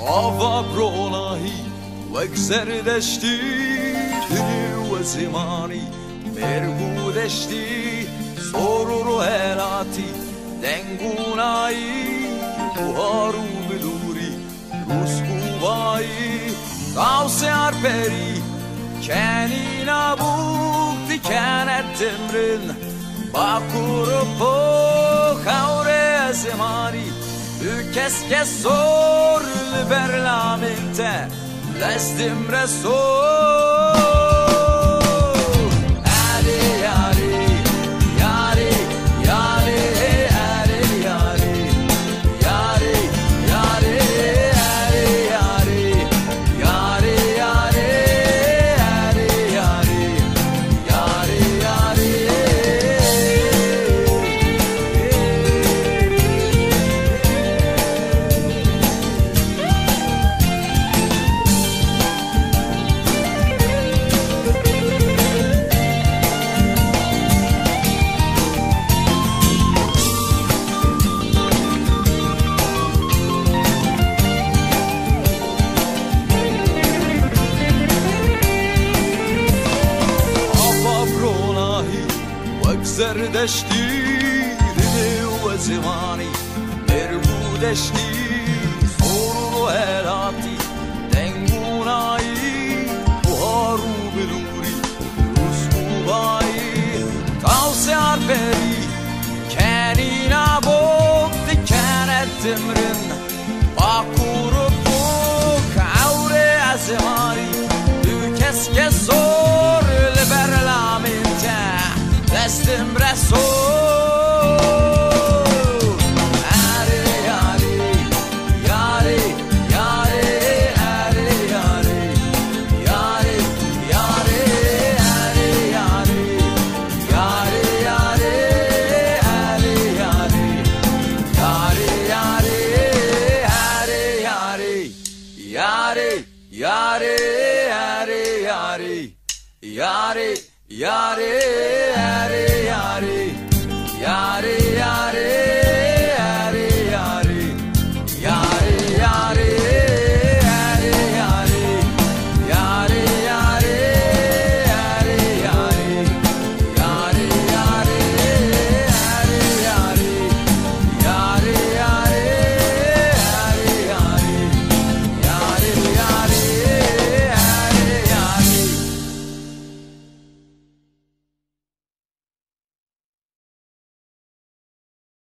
آوا بروناهی وگذر دشتی و زمانی مرگو دشتی سرور و هلاتی دنگونایی buharı biluri Rus kubayı Kavse arperi Kenina buk dikenet temrin Bakuru po Kavre zemani Ükes kes sor Berlaminte Lestim resor زردشتی و زمانی مربودشتی سرور و هلاتی دنگونایی buharı biluri Rus kubayı Kavse arperi Kenina bok dikenet temrin Bakuru bok Kavre zemani Ükes kes sor Berlaminte Lestim resor Yare, yare, yare, yare.